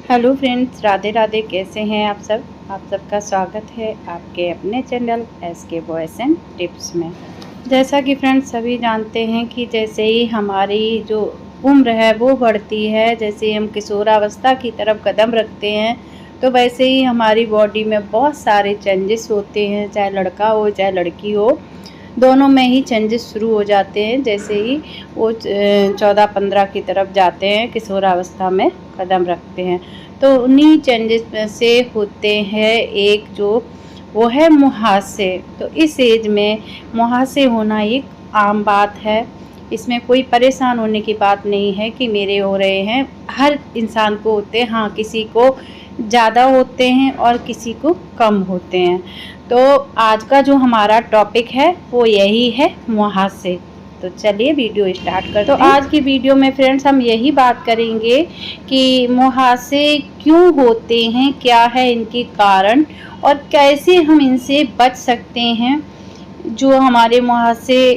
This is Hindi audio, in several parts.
Hello friends, Radhe Radhe. कैसे हैं आप सब? आप सबका स्वागत है आपके अपने channel SK voice and tips में। जैसा कि फ्रेंड्स सभी जानते हैं कि जैसे ही हमारी जो उम्र है वो बढ़ती है, जैसे ही हम किशोरावस्था की तरफ कदम रखते हैं, तो वैसे ही हमारी बॉडी में बहुत सारे चेंजेस होते हैं। चाहे लड़का हो चाहे लड़की हो, दोनों में ही चेंजेस शुरू हो जाते हैं जैसे ही वो 14-15 की तरफ जाते हैं, किशोरावस्था में कदम रखते हैं। तो उन्हीं चेंजेस में से होते हैं एक जो वो है मुहासे। तो इस एज में मुहासे होना एक आम बात है, इसमें कोई परेशान होने की बात नहीं है कि मेरे हो रहे हैं। हर इंसान को होते हैं, हाँ किसी को ज़्यादा होते हैं और किसी को कम होते हैं। तो आज का जो हमारा टॉपिक है वो यही है मुहासे। तो चलिए वीडियो स्टार्ट करते हैं। तो आज की वीडियो में फ्रेंड्स हम यही बात करेंगे कि मुहासे क्यों होते हैं, क्या है इनके कारण और कैसे हम इनसे बच सकते हैं। जो हमारे मुहासे,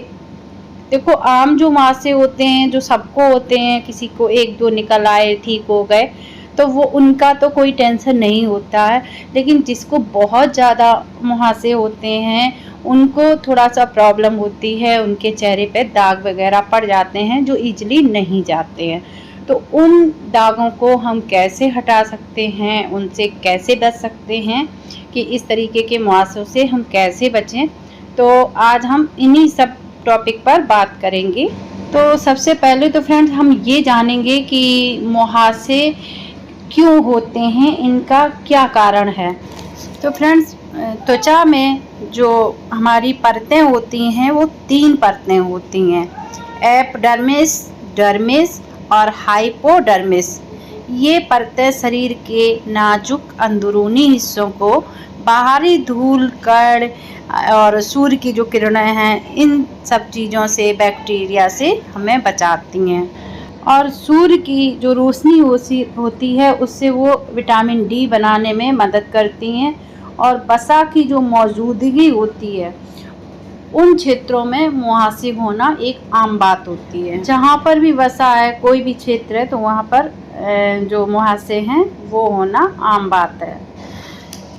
देखो आम जो मुहासे होते हैं जो सबको होते हैं, किसी को एक दो निकल आए ठीक हो गए तो वो उनका तो कोई टेंशन नहीं होता है। लेकिन जिसको बहुत ज़्यादा मुहासे होते हैं उनको थोड़ा सा प्रॉब्लम होती है, उनके चेहरे पे दाग वगैरह पड़ जाते हैं जो इजीली नहीं जाते हैं। तो उन दागों को हम कैसे हटा सकते हैं, उनसे कैसे बच सकते हैं कि इस तरीके के मुहासों से हम कैसे बचें, तो आज हम इन्हीं सब टॉपिक पर बात करेंगे। तो सबसे पहले तो फ्रेंड्स हम ये जानेंगे कि मुहासे क्यों होते हैं, इनका क्या कारण है। तो फ्रेंड्स त्वचा में जो हमारी परतें होती हैं वो 3 परतें होती हैं, एपिडर्मिस, डर्मिस और हाइपोडर्मिस। ये परतें शरीर के नाजुक अंदरूनी हिस्सों को बाहरी धूल, कण और सूर्य की जो किरणें हैं इन सब चीज़ों से, बैक्टीरिया से हमें बचाती हैं। और सूर्य की जो रोशनी होती है उससे वो विटामिन डी बनाने में मदद करती हैं। और वसा की जो मौजूदगी होती है उन क्षेत्रों में मुहासे होना एक आम बात होती है। जहाँ पर भी वसा है, कोई भी क्षेत्र है, तो वहाँ पर जो मुहासे हैं वो होना आम बात है।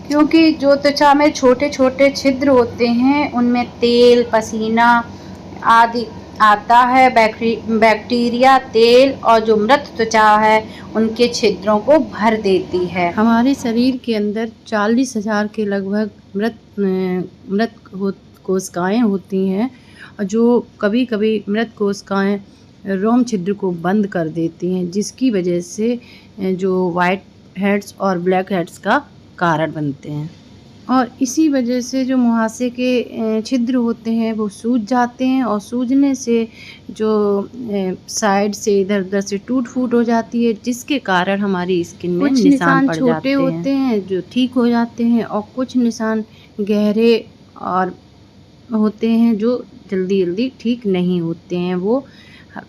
क्योंकि जो त्वचा में छोटे छोटे छिद्र होते हैं उनमें तेल, पसीना आदि आता है। बैक्टीरिया तेल और जो मृत त्वचा है उनके छिद्रों को भर देती है। हमारे शरीर के अंदर 40,000 के लगभग मृत कोशिकाएं होती हैं, और जो कभी कभी मृत कोशिकाएं रोम छिद्र को बंद कर देती हैं, जिसकी वजह से जो वाइट हेड्स और ब्लैक हेड्स का कारण बनते हैं। और इसी वजह से जो मुहासे के छिद्र होते हैं वो सूज जाते हैं, और सूजने से जो साइड से इधर उधर से टूट फूट हो जाती है, जिसके कारण हमारी स्किन में निशान छोटे होते हैं जो ठीक हो जाते हैं, और कुछ निशान गहरे और होते हैं जो जल्दी जल्दी ठीक नहीं होते हैं, वो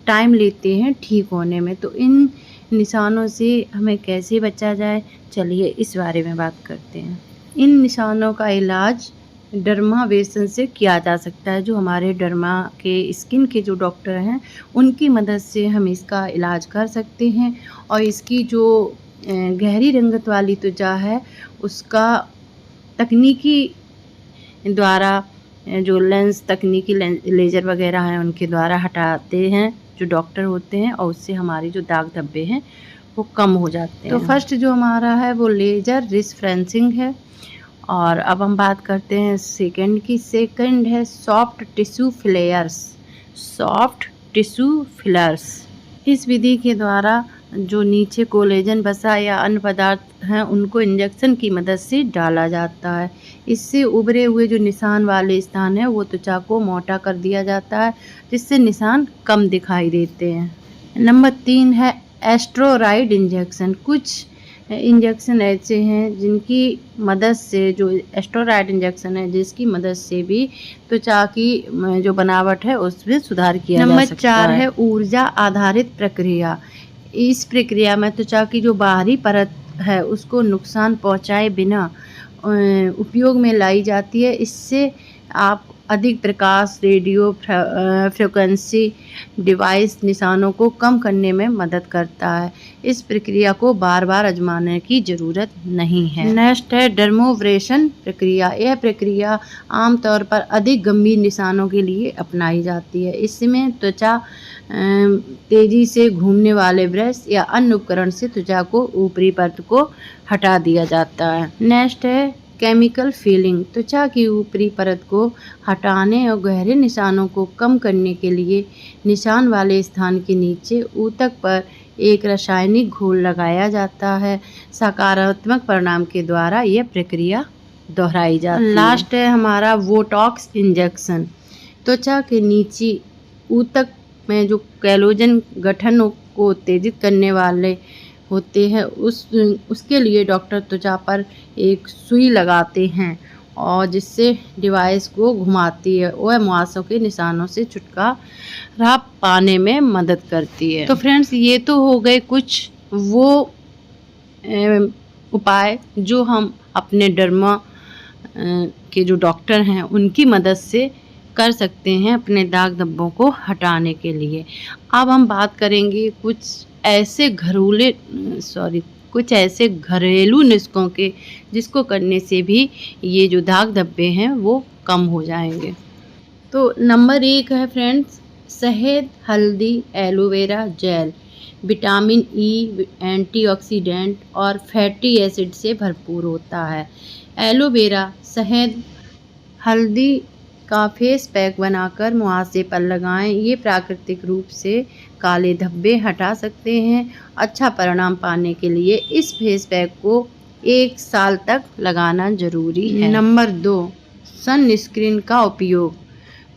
टाइम लेते हैं ठीक होने में। तो इन निशानों से हमें कैसे बचा जाए, चलिए इस बारे में बात करते हैं। इन निशानों का इलाज डर्मावेशन से किया जा सकता है। जो हमारे डर्मा के स्किन के जो डॉक्टर हैं उनकी मदद से हम इसका इलाज कर सकते हैं। और इसकी जो गहरी रंगत वाली त्वचा है उसका तकनीकी द्वारा, जो लेंस तकनीकी लेज़र वगैरह हैं उनके द्वारा हटाते हैं जो डॉक्टर होते हैं, और उससे हमारे जो दाग धब्बे हैं वो कम हो जाते हैं। तो फर्स्ट जो हमारा है वो लेज़र रिफ्रेंसिंग है। और अब हम बात करते हैं सेकंड की। सेकंड है soft tissue fillers. Soft tissue fillers, इस विधि के द्वारा जो नीचे कोलेजन वसा या अन्य पदार्थ हैं उनको इंजेक्शन की मदद से डाला जाता है। इससे उभरे हुए जो निशान वाले स्थान है वो त्वचा को मोटा कर दिया जाता है, जिससे निशान कम दिखाई देते हैं। नंबर 3 है एस्टेरॉयड इंजेक्शन। कुछ इंजेक्शन ऐसे हैं जिनकी मदद से, जो एस्टेरॉयड इंजेक्शन है जिसकी मदद से भी त्वचा की जो बनावट है उसमें सुधार किया जा सकता है। नंबर 4 है ऊर्जा आधारित प्रक्रिया। इस प्रक्रिया में त्वचा की जो बाहरी परत है उसको नुकसान पहुंचाए बिना उपयोग में लाई जाती है। इससे आप अधिक प्रकाश रेडियो फ्रिक्वेंसी डिवाइस निशानों को कम करने में मदद करता है। इस प्रक्रिया को बार बार आजमाने की ज़रूरत नहीं है। नेक्स्ट है डर्मोब्रेशन प्रक्रिया। यह प्रक्रिया आमतौर पर अधिक गंभीर निशानों के लिए अपनाई जाती है। इसमें त्वचा तेजी से घूमने वाले ब्रश या अन्य उपकरण से त्वचा को ऊपरी परत को हटा दिया जाता है। नेक्स्ट है केमिकल फीलिंग। त्वचा की ऊपरी परत को हटाने और गहरे निशानों को कम करने के लिए निशान वाले स्थान के नीचे ऊतक पर एक रासायनिक घोल लगाया जाता है। सकारात्मक परिणाम के द्वारा यह प्रक्रिया दोहराई जाती है। लास्ट है हमारा बोटॉक्स इंजेक्शन। त्वचा के नीचे ऊतक में जो कोलेजन गठन को उत्तेजित करने वाले होते हैं उसके लिए डॉक्टर त्वचा पर एक सुई लगाते हैं और जिससे डिवाइस को घुमाती है। वह मुहासों के निशानों से छुटकारा पाने में मदद करती है। तो फ्रेंड्स, ये तो हो गए कुछ वो उपाय जो हम अपने डर्मा के जो डॉक्टर हैं उनकी मदद से कर सकते हैं अपने दाग धब्बों को हटाने के लिए। अब हम बात करेंगे कुछ ऐसे घरेलू नुस्खों के जिसको करने से भी ये जो दाग धब्बे हैं वो कम हो जाएंगे। तो नंबर 1 है फ्रेंड्स, शहद, हल्दी, aloe vera gel vitamin E, antioxidant और फैटी एसिड से भरपूर होता है। एलोवेरा, शहद, हल्दी का फेस पैक बनाकर मुहासे पर लगाएं। ये प्राकृतिक रूप से काले धब्बे हटा सकते हैं। अच्छा परिणाम पाने के लिए इस फेस पैक को 1 साल तक लगाना जरूरी है। नंबर 2, सनस्क्रीन का उपयोग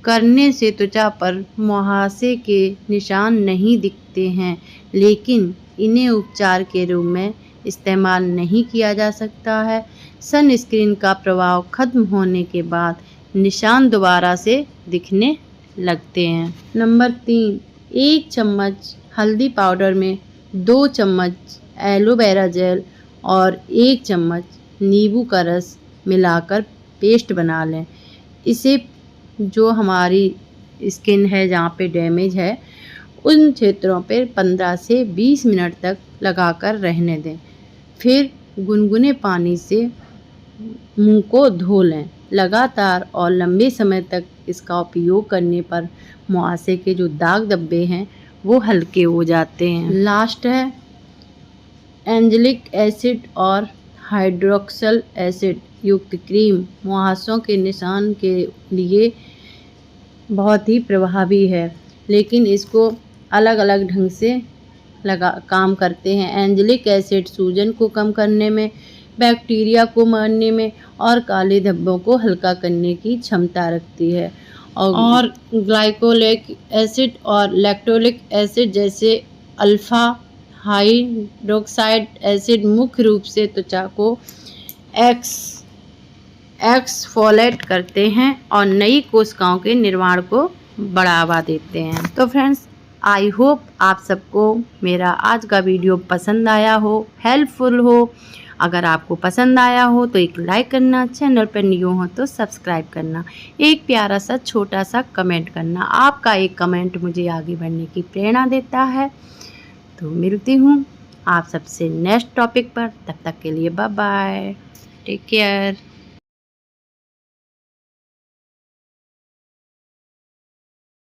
करने से त्वचा पर मुहासे के निशान नहीं दिखते हैं, लेकिन इन्हें उपचार के रूप में इस्तेमाल नहीं किया जा सकता है। सनस्क्रीन का प्रभाव खत्म होने के बाद निशान दोबारा से दिखने लगते हैं। नंबर 3, 1 चम्मच हल्दी पाउडर में 2 चम्मच एलोवेरा जेल और 1 चम्मच नींबू का रस मिलाकर पेस्ट बना लें। इसे जो हमारी स्किन है जहाँ पे डैमेज है उन क्षेत्रों पर 15 से 20 मिनट तक लगाकर रहने दें। फिर गुनगुने पानी से मुंह को धो लें। लगातार और लंबे समय तक इसका उपयोग करने पर मुहासे के जो दाग धब्बे हैं वो हल्के हो जाते हैं। लास्ट है एंजेलिक एसिड और हाइड्रोक्सल एसिड युक्त क्रीम मुहासों के निशान के लिए बहुत ही प्रभावी है, लेकिन इसको अलग अलग ढंग से काम करते हैं। एंजेलिक एसिड सूजन को कम करने में, बैक्टीरिया को मारने में और काले धब्बों को हल्का करने की क्षमता रखती है। और ग्लाइकोलिक एसिड और लैक्टोलिक एसिड जैसे अल्फा हाइड्रोक्साइड एसिड मुख्य रूप से त्वचा को एक्सफोलेट करते हैं और नई कोशिकाओं के निर्माण को बढ़ावा देते हैं। तो फ्रेंड्स, आई होप आप सबको मेरा आज का वीडियो पसंद आया हो, हेल्पफुल हो। अगर आपको पसंद आया हो तो एक लाइक करना, चैनल पर न्यू हो तो सब्सक्राइब करना, एक प्यारा सा छोटा सा कमेंट करना। आपका एक कमेंट मुझे आगे बढ़ने की प्रेरणा देता है। तो मिलती हूँ आप सबसे नेक्स्ट टॉपिक पर, तब तक के लिए बाय बाय, टेक केयर।